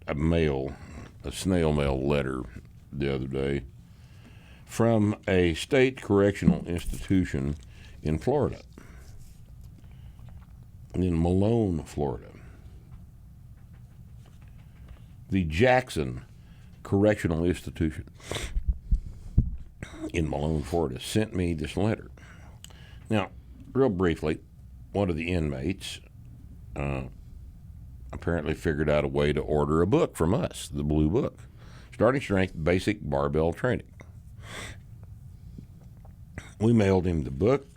a snail mail letter the other day from a state correctional institution in Florida, in Malone, Florida. The Jackson Correctional Institution in Malone, Florida, sent me this letter. Now, real briefly, one of the inmates apparently figured out a way to order a book from us, the Blue Book, Starting Strength Basic Barbell Training. We mailed him the book.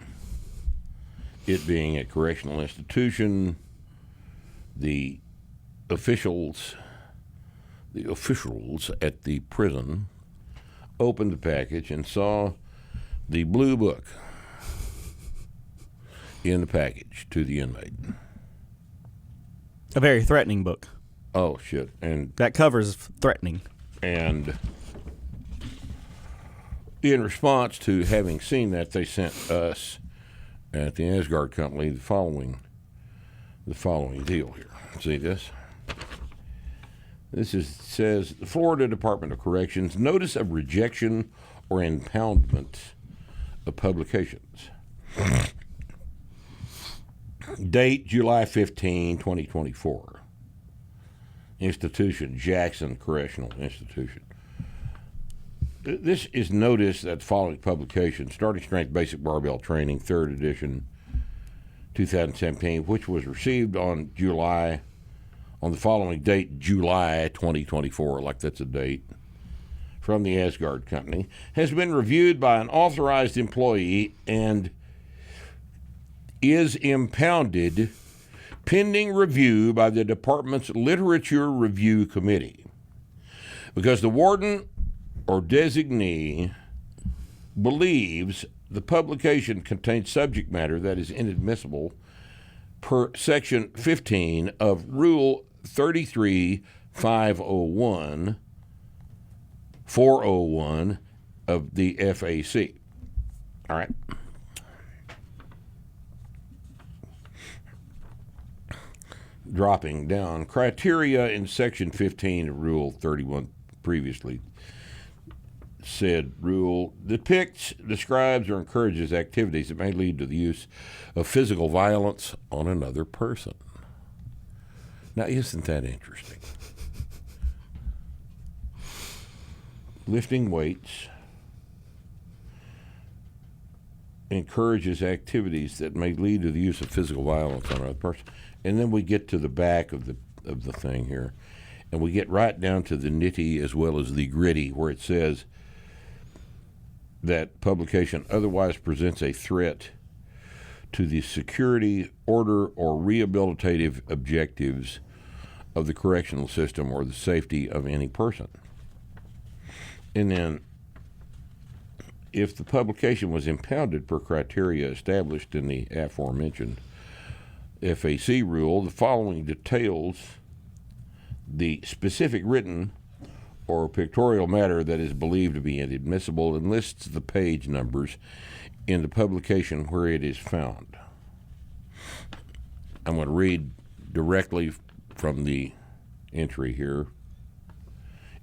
It being a correctional institution, the officials at the prison opened the package and saw the Blue Book in the package to the inmate. A very threatening book. Oh, shit. And that cover is threatening. And in response to having seen that, they sent us at the Asgard Company the following deal here. See this? This says the Florida Department of Corrections notice of rejection or impoundment of publications. Date July 15, 2024. Institution, Jackson Correctional Institution. This is notice that the following publication, Starting Strength Basic Barbell Training, 3rd edition, 2017, which was received on the following date, July 2024, like that's a date, from the Asgard Company, has been reviewed by an authorized employee and is impounded pending review by the department's Literature Review Committee. Because the warden or designee believes the publication contains subject matter that is inadmissible per Section 15 of Rule 33-501, 401 of the FAC. All right. Dropping down, criteria in Section 15 of Rule 31 previously said rule depicts, describes, or encourages activities that may lead to the use of physical violence on another person. Now, isn't that interesting? Lifting weights encourages activities that may lead to the use of physical violence on another person. And then we get to the back of the thing here, and we get right down to the nitty as well as the gritty, where it says that publication otherwise presents a threat to the security, order, or rehabilitative objectives of the correctional system or the safety of any person. And then, if the publication was impounded per criteria established in the aforementioned FAC rule, the following details the specific written or pictorial matter that is believed to be inadmissible and lists the page numbers in the publication where it is found. I'm going to read directly from the entry here.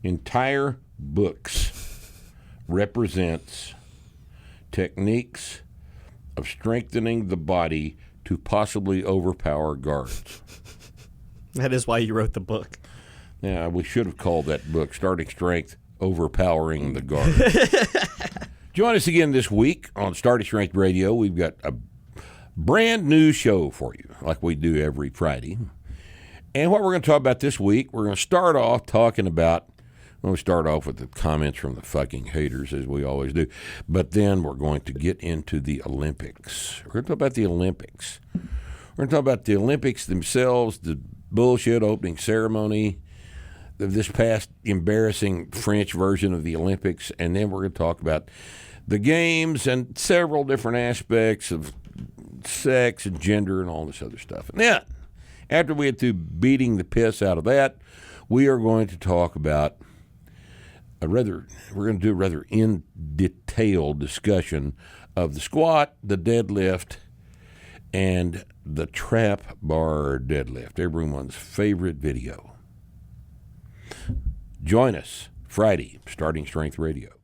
Entire books represents techniques of strengthening the body to possibly overpower guards. That is why you wrote the book. Yeah, we should have called that book Starting Strength, Overpowering the Guard. Join us again this week on Starting Strength Radio. We've got a brand new show for you, like we do every Friday. And what we're going to talk about this week, we're going to start off talking about, we'll start off with the comments from the fucking haters, as we always do. But then we're going to get into the Olympics. We're going to talk about the Olympics. We're going to talk about the Olympics themselves, the bullshit opening ceremony, this past embarrassing French version of the Olympics, and then we're going to talk about the games and several different aspects of sex and gender and all this other stuff. And then, after we get through beating the piss out of that, we are going to talk about we're going to do a rather in-detail discussion of the squat, the deadlift, and the trap bar deadlift, everyone's favorite video. Join us Friday, Starting Strength Radio.